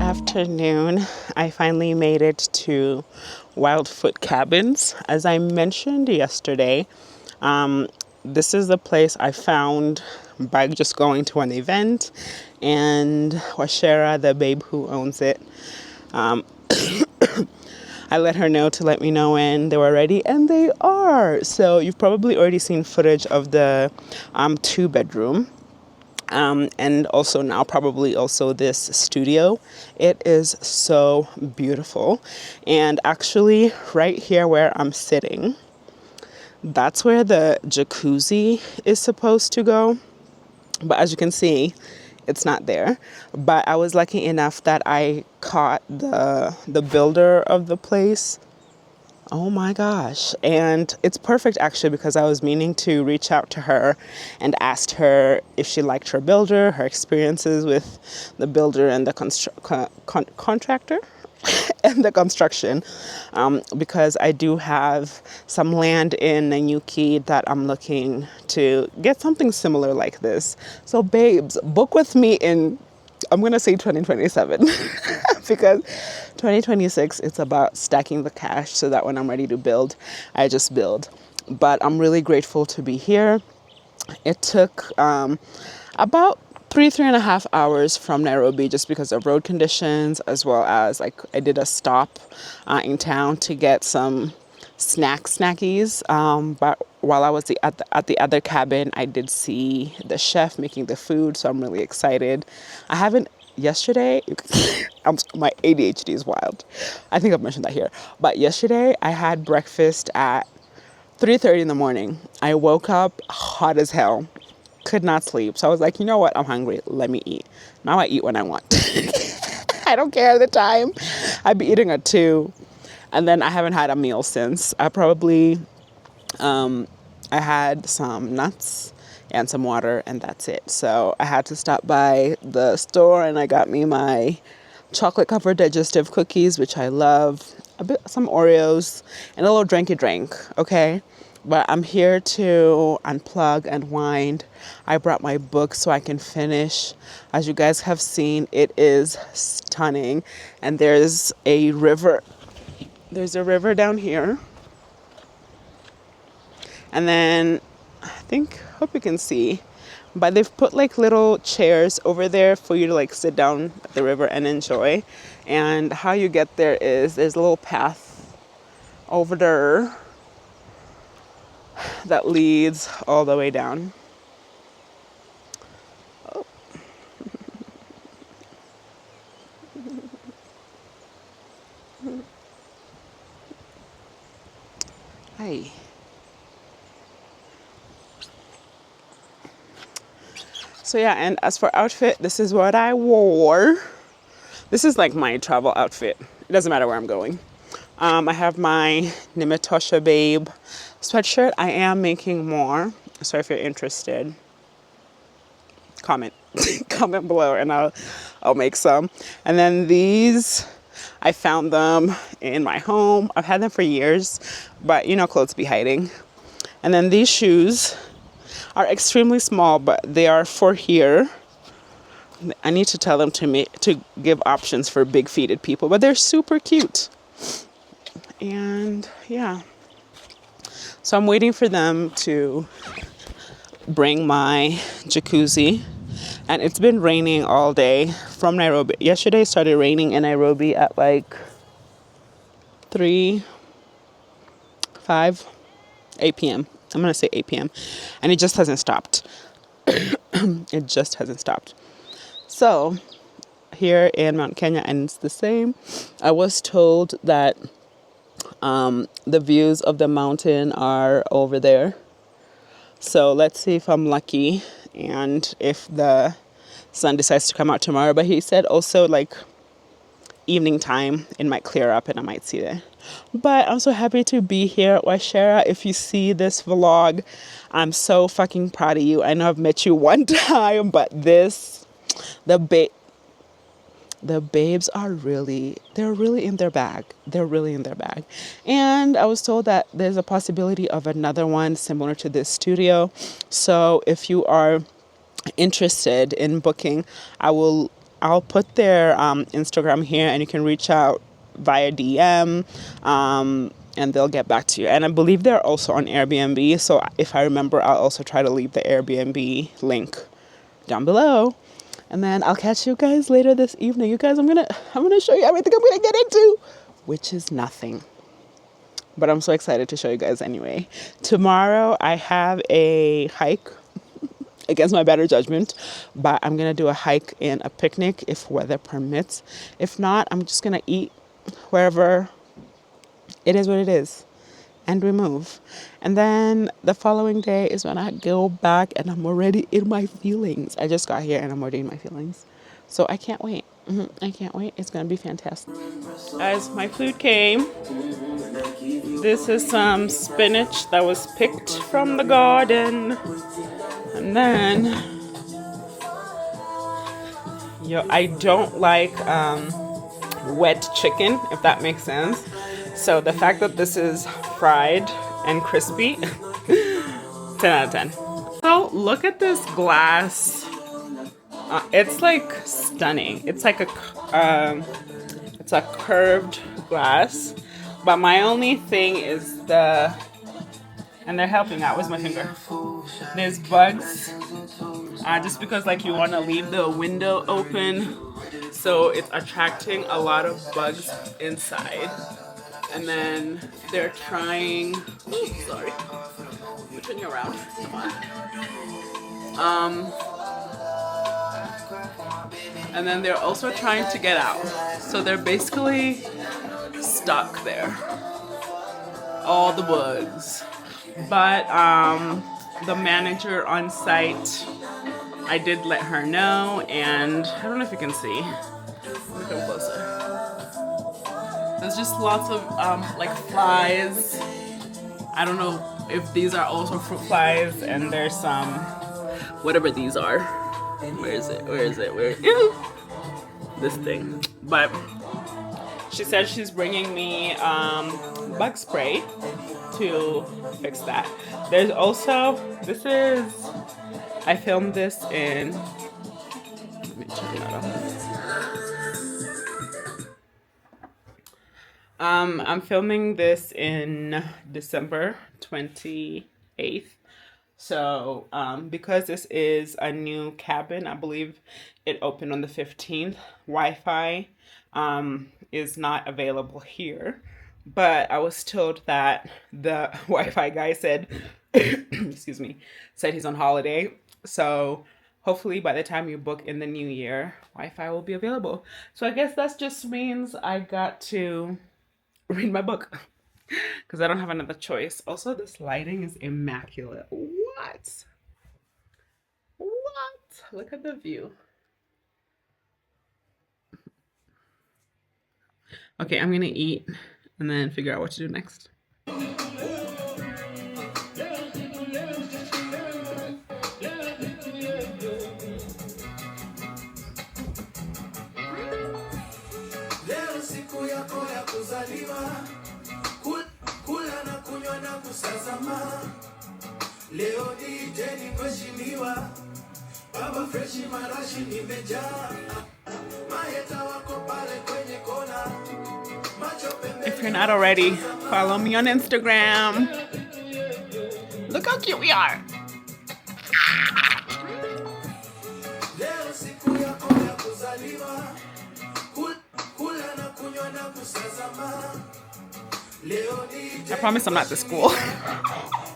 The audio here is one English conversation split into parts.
afternoon. I finally made it to Wildfoot Cabins. As I mentioned yesterday, this is the place I found by just going to an event, and Washera, the babe who owns it, I let her know to let me know when they were ready, and they are. So you've probably already seen footage of the 2-bedroom. And also now probably also this studio. It is so beautiful. And actually right here where I'm sitting, that's where the jacuzzi is supposed to go. But as you can see, it's not there. But I was lucky enough that I caught the builder of the place. Oh my gosh. And it's perfect actually, because I was meaning to reach out to her and asked her if she liked her builder, her experiences with the builder and the contractor and the construction, because I do have some land in Nanyuki that I'm looking to get something similar like this. So babes, book with me in, I'm going to say 2027 because 2026, it's about stacking the cash so that when I'm ready to build, I just build. But I'm really grateful to be here. It took about 3.5 hours from Nairobi just because of road conditions, as well as like I did a stop in town to get some snackies. But while I was at the other cabin, I did see the chef making the food, so I'm really excited. Yesterday, my ADHD is wild. I think I've mentioned that here. But yesterday, I had breakfast at 3:30 in the morning. I woke up hot as hell, could not sleep. So I was like, you know what? I'm hungry. Let me eat. Now I eat when I want. I don't care the time. I'd be eating at 2. And then I haven't had a meal since. I had some nuts and some water, and that's it. So I had to stop by the store and I got me my chocolate covered digestive cookies, which I love, some Oreos, and a little drinky drink, okay? But I'm here to unplug and wind. I brought my book so I can finish. As you guys have seen, it is stunning. And there's a river. There's a river down here. And then hope you can see, but they've put like little chairs over there for you to like sit down at the river and enjoy. And how you get there is there's a little path over there that leads all the way down. Oh. Hi. So yeah, and as for outfit, this is what I wore. This is like my travel outfit. It doesn't matter where I'm going. I have my Nimitosha Babe sweatshirt. I am making more. So if you're interested, comment. Comment below and I'll make some. And then these, I found them in my home. I've had them for years, but you know, clothes be hiding. And then these shoes are extremely small, but they are for here. I need to tell them to give options for big-feeted people, but they're super cute. And yeah, so I'm waiting for them to bring my jacuzzi, and it's been raining all day from Nairobi. Yesterday it started raining in Nairobi at like 8 p.m. I'm going to say 8 p.m. And it just hasn't stopped. It just hasn't stopped. So here in Mount Kenya, and it's the same, I was told that the views of the mountain are over there. So let's see if I'm lucky and if the sun decides to come out tomorrow. But he said also like evening time, it might clear up and I might see it. But I'm so happy to be here at Washera. If you see this vlog, I'm so fucking proud of you. I know I've met you one time, but the babes are they're really in their bag. They're really in their bag. And I was told that there's a possibility of another one similar to this studio. So if you are interested in booking, I will I'll put their Instagram here, and you can reach out via DM, and they'll get back to you. And I believe they're also on Airbnb, so if I remember, I'll also try to leave the Airbnb link down below. And then I'll catch you guys later this evening. You guys, I'm gonna show you everything I'm gonna get into, which is nothing. But I'm so excited to show you guys anyway. Tomorrow I have a hike against my better judgment, but I'm gonna do a hike and a picnic if weather permits. If not, I'm just gonna eat wherever. It is what it is, and we move. And then the following day is when I go back, and I'm already in my feelings. I just got here and I'm already in my feelings, so I can't wait. I can't wait. It's gonna be fantastic. Guys, my food came. This is some spinach that was picked from the garden. And then, I don't like wet chicken, if that makes sense. So the fact that this is fried and crispy, 10 out of 10. So look at this glass. It's like stunning. It's like it's a curved glass. But my only thing is and they're helping out. Where's my finger? There's bugs. Just because you want to leave the window open, so it's attracting a lot of bugs inside. And then they're trying. Ooh, sorry. Turn you around. Come on. And then they're also trying to get out. So they're basically stuck there. All the bugs. But the manager on site, I did let her know, and I don't know if you can see. Let me come closer. There's just lots of flies. I don't know if these are also fruit flies, and there's some whatever these are. Where is it? This thing. But she said she's bringing me bug spray to fix that. There's also, I filmed this in, let me turn that off. I'm filming this in December 28th. So, because this is a new cabin, I believe it opened on the 15th, Wi-Fi is not available here. But I was told that the Wi-Fi guy said, excuse me, said he's on holiday. So hopefully by the time you book in the new year, Wi-Fi will be available. So I guess that just means I got to read my book because I don't have another choice. Also, this lighting is immaculate. What? Look at the view. Okay, I'm gonna eat and then figure out what to do next. Leo DJ nimeshimiwa, baba freshi marashi nimejaa, maheta wako pale kwenye kona. If you're not already, follow me on Instagram. Look how cute we are. Leo siku yako ya kuzaliwa, kula na kunywa na kusazama. Leo DJ I promise I'm not this cool.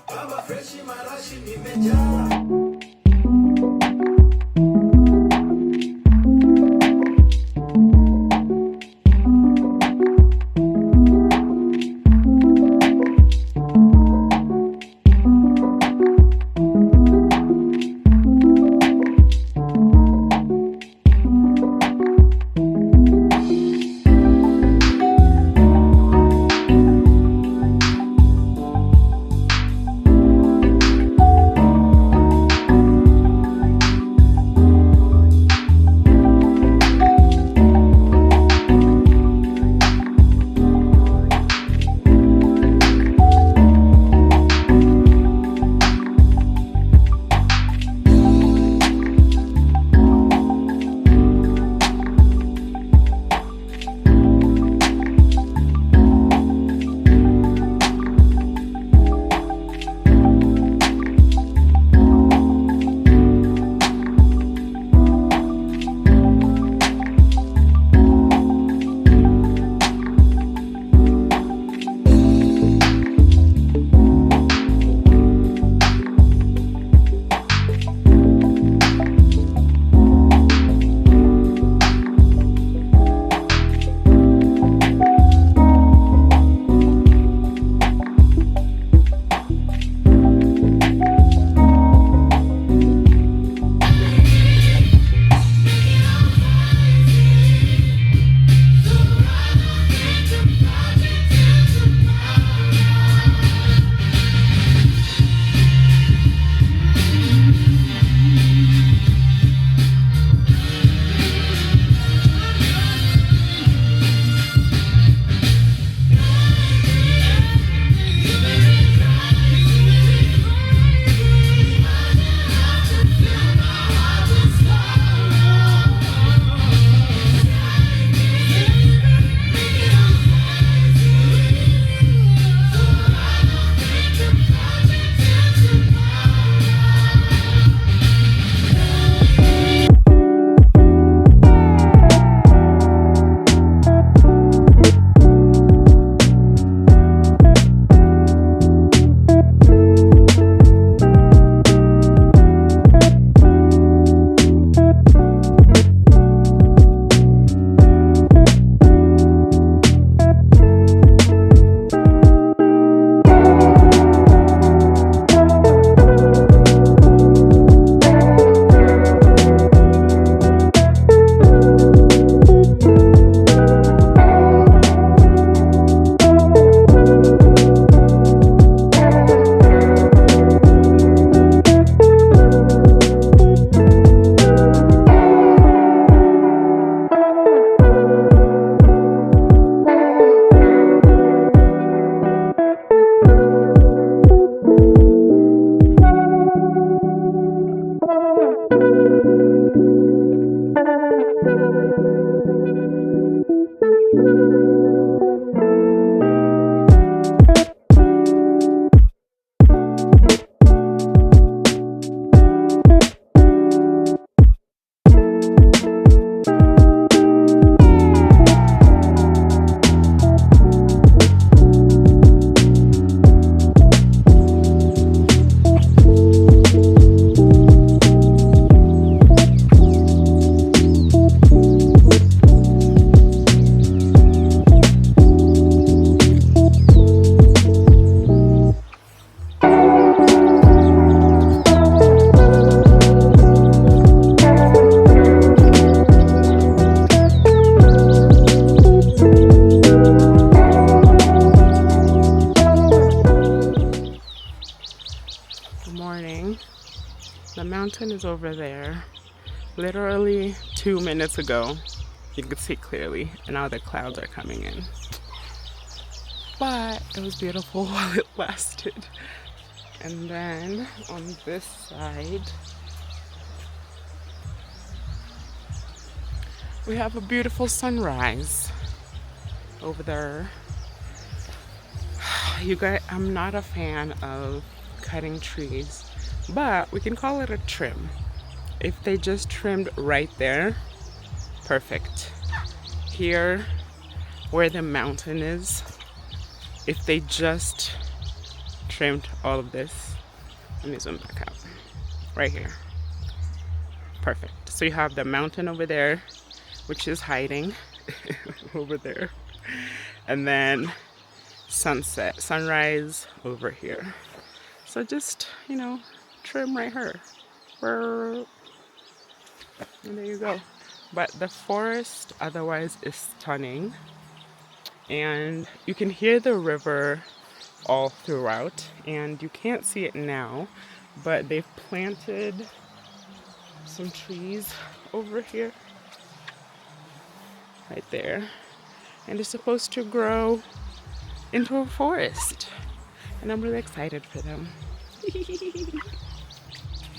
baba freshi marashi nimejaa. Good morning. The mountain is over there. Literally 2 minutes ago, you could see clearly, and now the clouds are coming in. But it was beautiful while it lasted. And then on this side, we have a beautiful sunrise over there. You guys, I'm not a fan of cutting trees, but we can call it a trim. If they just trimmed right there, perfect. Here, where the mountain is, if they just trimmed all of this, let me zoom back out, right here, perfect. So you have the mountain over there, which is hiding over there, and then sunrise over here. So just, trim right here. And there you go. But the forest otherwise is stunning. And you can hear the river all throughout. And you can't see it now, but they've planted some trees over here. Right there. And it's supposed to grow into a forest. And I'm really excited for them.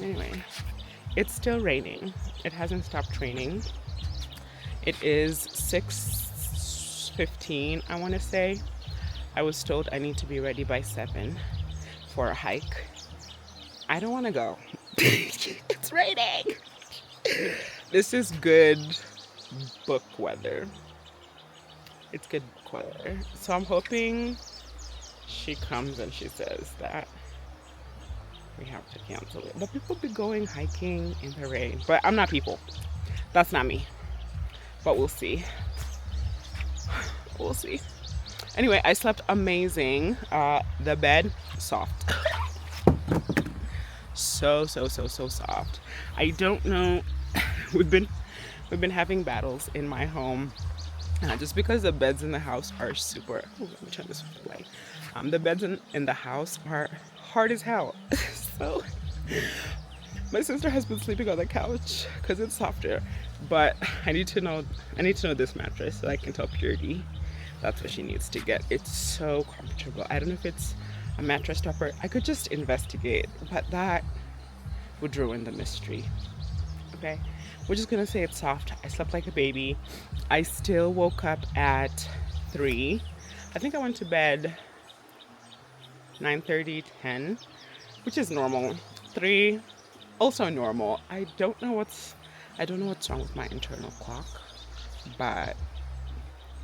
Anyway, it's still raining. It hasn't stopped raining. It is 6:15, I want to say. I was told I need to be ready by 7 for a hike. I don't want to go. It's raining. This is good book weather. It's good book weather. So I'm hoping she comes and she says that we have to cancel it. But people be going hiking in the rain. But I'm not people. That's not me. But we'll see. We'll see. Anyway, I slept amazing. The bed, soft. So soft. I don't know. We've been having battles in my home. Just because the beds in the house are super. Ooh, let me turn this light. The beds in the house are hard as hell. So my sister has been sleeping on the couch because it's softer. But I need to know this mattress so I can tell Purity that's what she needs to get. It's so comfortable. I don't know if it's a mattress topper. I could just investigate, but that would ruin the mystery. Okay, we're just gonna say it's soft. I slept like a baby. I still woke up at 3. I think I went to bed 9:30, 10, which is normal. 3, also normal. I don't know what's wrong with my internal clock, but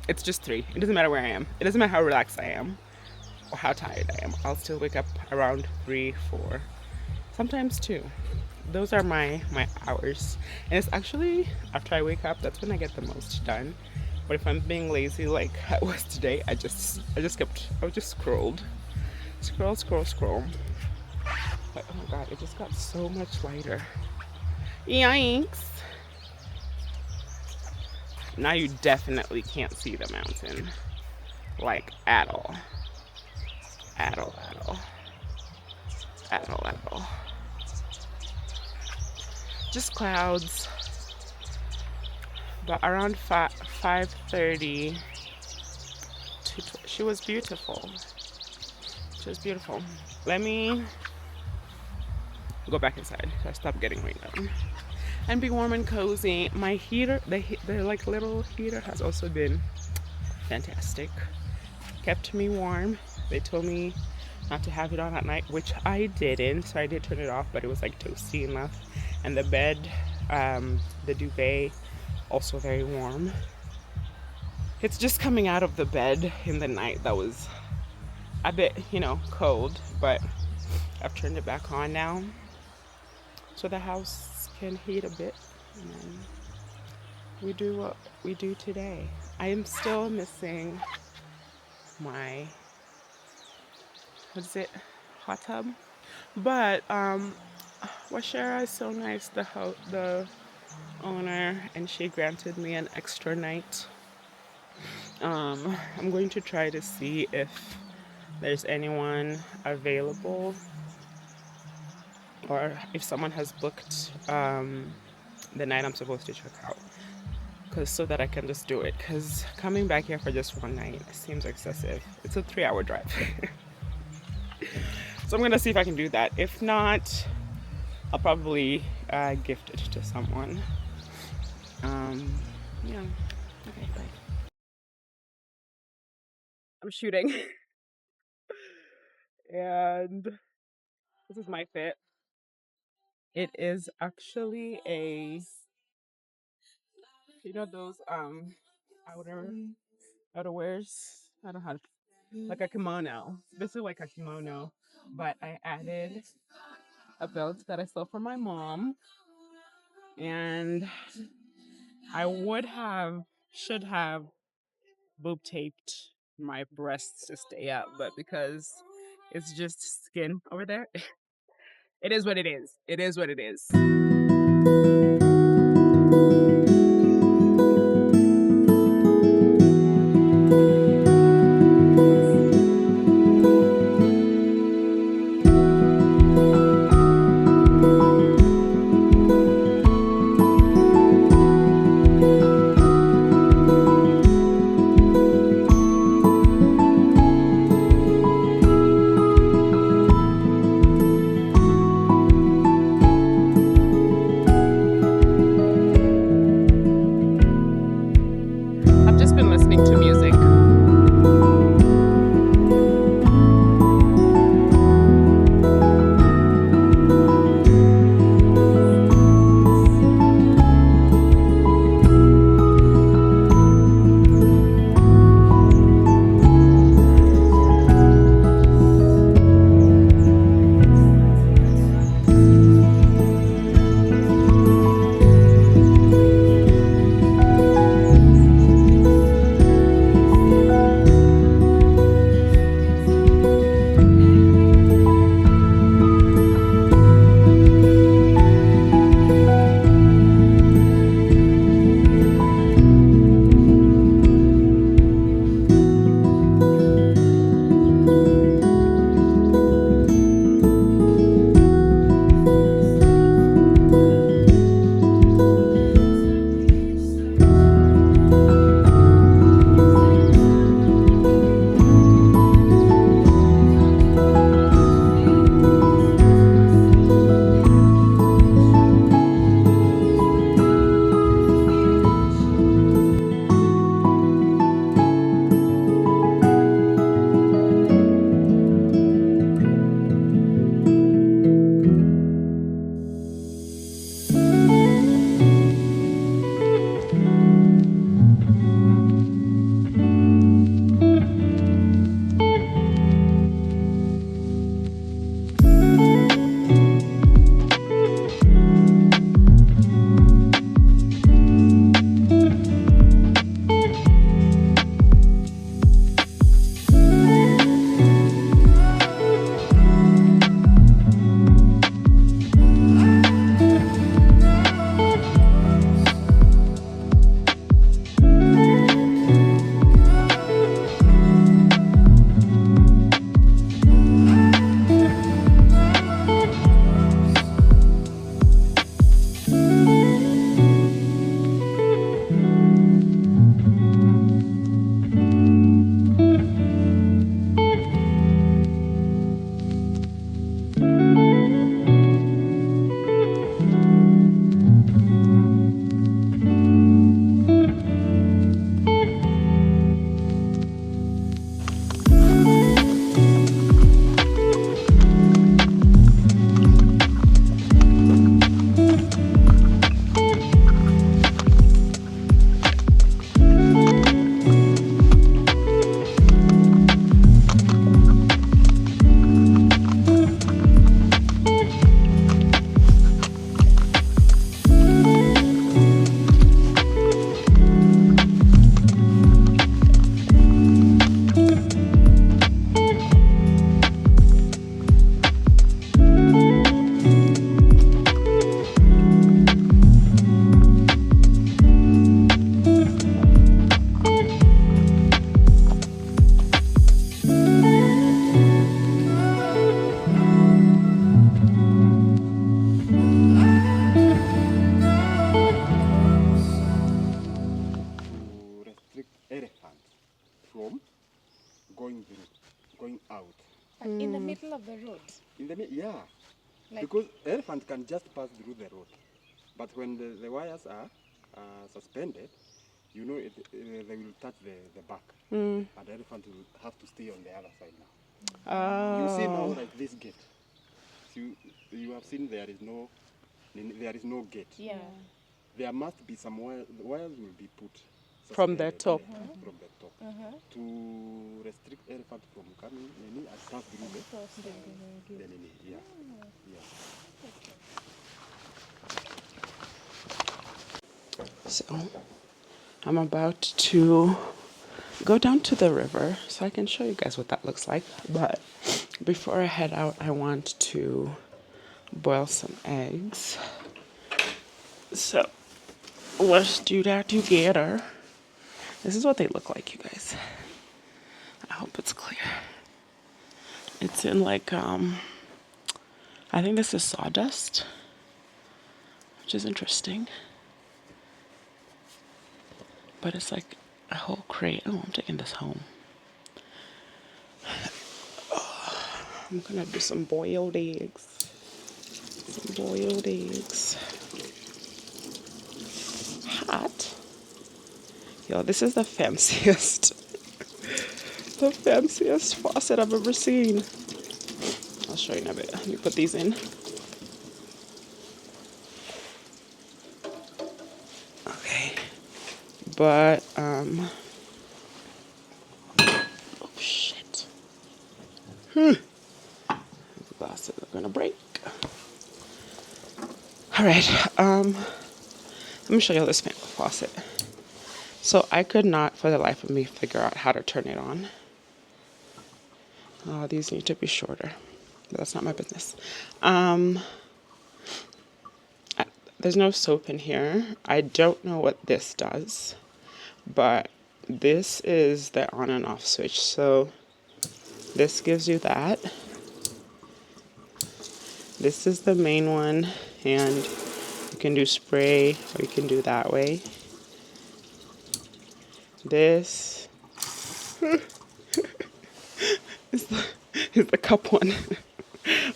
it's just 3. It doesn't matter where I am. It doesn't matter how relaxed I am or how tired I am. I'll still wake up around 3, 4, sometimes 2. Those are my hours. And it's actually after I wake up, that's when I get the most done. But if I'm being lazy like I was today, I just scrolled. Scroll. But oh my god, it just got so much lighter. Yikes. Now you definitely can't see the mountain. Like at all. Just clouds. But around 5:30, she was beautiful. Let me go back inside so I stop getting rained on. And be warm and cozy. My heater, the like little heater, has also been fantastic. Kept me warm. They told me not to have it on at night, which I didn't. So I did turn it off, but it was like toasty enough. And the bed, the duvet, also very warm. It's just coming out of the bed in the night that was a bit, cold, but I've turned it back on now so the house can heat a bit, and then we do what we do today. I am still missing my hot tub, but Washera is so nice, the owner, and she granted me an extra night. I'm going to try to see if there's anyone available or if someone has booked the night I'm supposed to check out, because so that I can just do it. Because coming back here for just one night seems excessive. It's a 3-hour drive. So I'm gonna see if I can do that. If not, I'll probably gift it to someone. Yeah. Okay, bye. I'm shooting. And this is my fit. It is actually a, you know, those outer outerwears. I don't know how to, like a kimono. This is like a kimono, but I added a belt that I stole from my mom, and I should have boob taped my breasts to stay up, but because it's just skin over there, it is what it is. It is what it is. Because elephant can just pass through the road, but when the wires are suspended, you know they will touch the back, and the elephant will have to stay on the other side now. You see now, like this gate. You have seen there is no gate. Yeah. There must be some wires. The wires will be put From the top. From the top to restrict elephant from coming and pass through the yeah. So I'm about to go down to the river so I can show you guys what that looks like. But before I head out, I want to boil some eggs. So let's do that together. This is what they look like, you guys. I hope it's clear. It's in like, I think this is sawdust, which is interesting. But it's like a whole crate. Oh, I'm taking this home. I'm gonna do some boiled eggs. Hot. Yo, this is the fanciest faucet I've ever seen. I'll show you in a bit. Let me put these in. Okay. But, oh shit. The glasses are gonna break. Alright, let me show you this faucet. So I could not, for the life of me, figure out how to turn it on. These need to be shorter, but that's not my business. There's no soap in here. I don't know what this does, but this is the on and off switch. So this gives you that. This is the main one, and you can do spray or you can do that way. This is the cup one.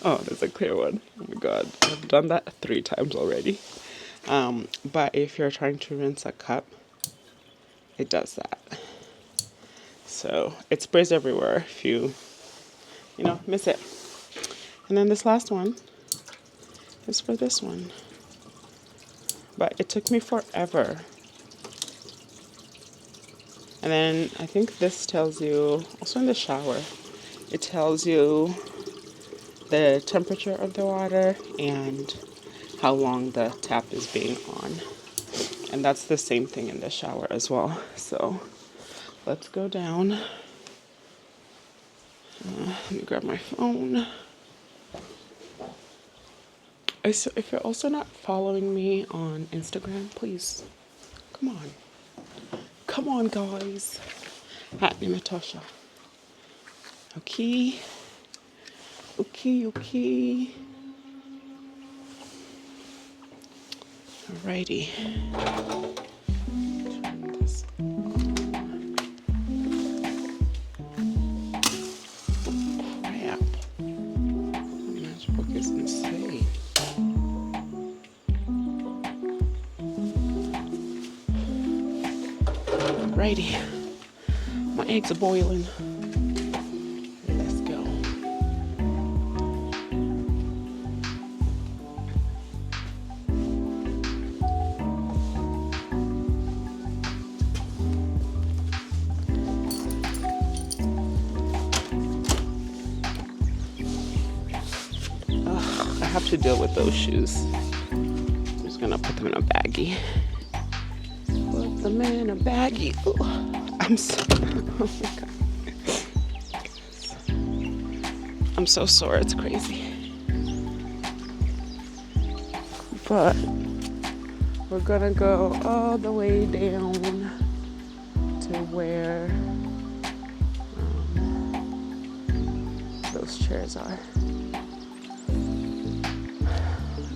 Oh, there's a clear one. Oh my god, I've done that 3 times already. But if you're trying to rinse a cup, it does that. So it sprays everywhere if you miss it. And then this last one is for this one. But it took me forever. And then I think this tells you, also in the shower, it tells you the temperature of the water and how long the tap is being on. And that's the same thing in the shower as well. So let's go down. Let me grab my phone. So if you're also not following me on Instagram, please, come on. Come on, guys. At Nimatosha. Okay. Alrighty. Turn this on. Crap. The matchbook is insane. Alrighty. My eggs are boiling. Let's go. I have to deal with those shoes. I'm just gonna put them in a baggie. Put them in a baggie. Ooh, I'm so, oh my god. I'm so sore, it's crazy. But we're gonna go all the way down to where those chairs are.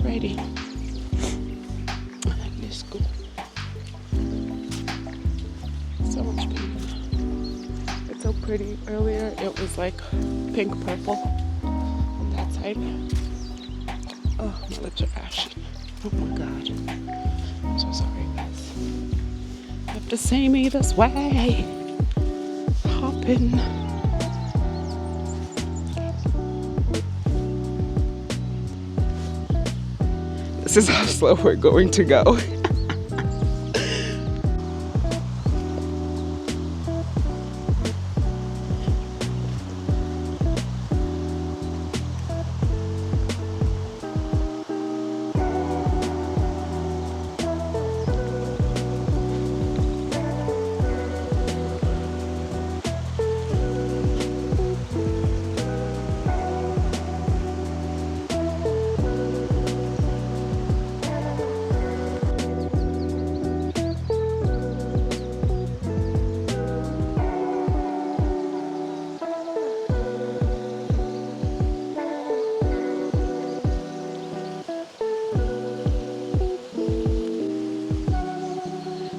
Righty. Let's go. So much pink. It's so pretty. Earlier it was like pink purple on that side. Oh, my legs are ashy. Oh my god. I'm so sorry, guys. You have to see me this way. Hopping. This is how slow we're going to go.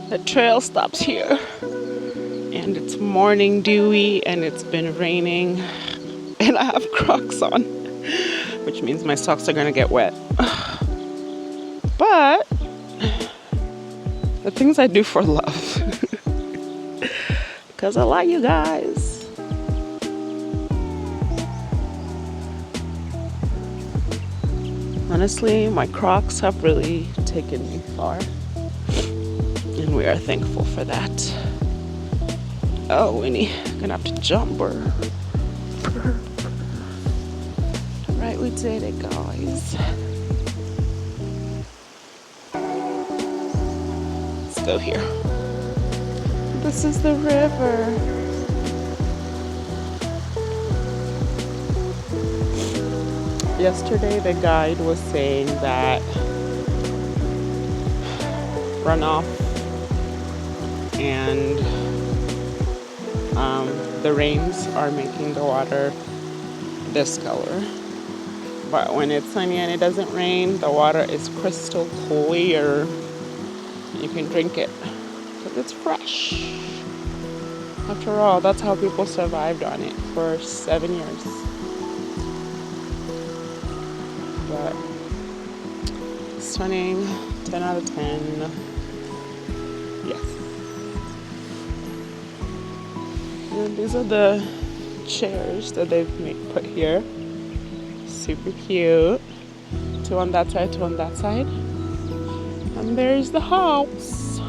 The trail stops here, and it's morning dewy, and it's been raining, and I have Crocs on, which means my socks are gonna get wet. But the things I do for love, because I like you guys. Honestly, my Crocs have really taken me far. And we are thankful for that. Oh, Winnie, gonna have to jump her. Right, we did it, guys. Let's go here. This is the river. Yesterday, the guide was saying that runoff and the rains are making the water this color. But when it's sunny and it doesn't rain, the water is crystal clear. You can drink it because it's fresh. After all, that's how people survived on it for 7 years. But stunning, 10 out of 10. Yes. And these are the chairs that they've put here. Super cute. Two on that side, two on that side. And there's the house.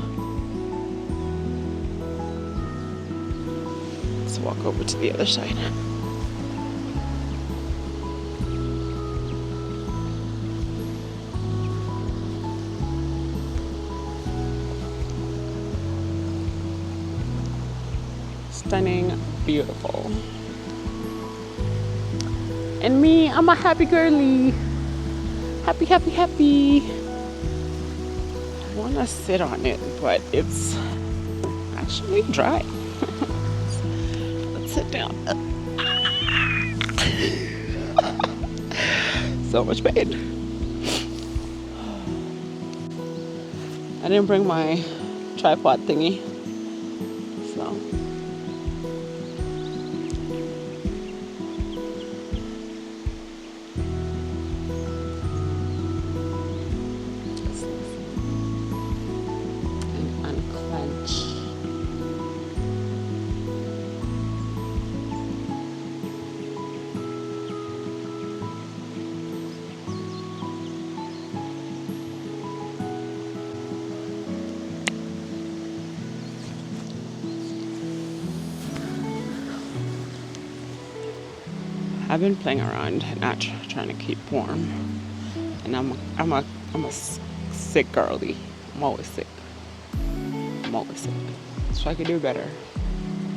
Let's walk over to the other side. Stunning, beautiful. And me, I'm a happy girly. Happy, happy, happy. I want to sit on it, but it's actually dry. Let's sit down. So much pain. I didn't bring my tripod thingy, so. I've been playing around, not trying to keep warm, and I'm a sick girly. I'm always sick. So I could do better.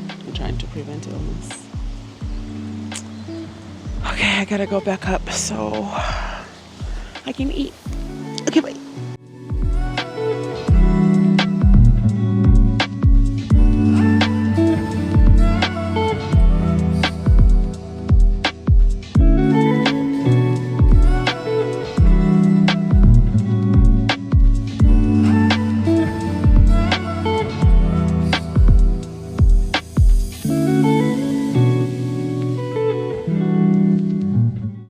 I'm trying to prevent illness. Okay, I gotta go back up so I can eat.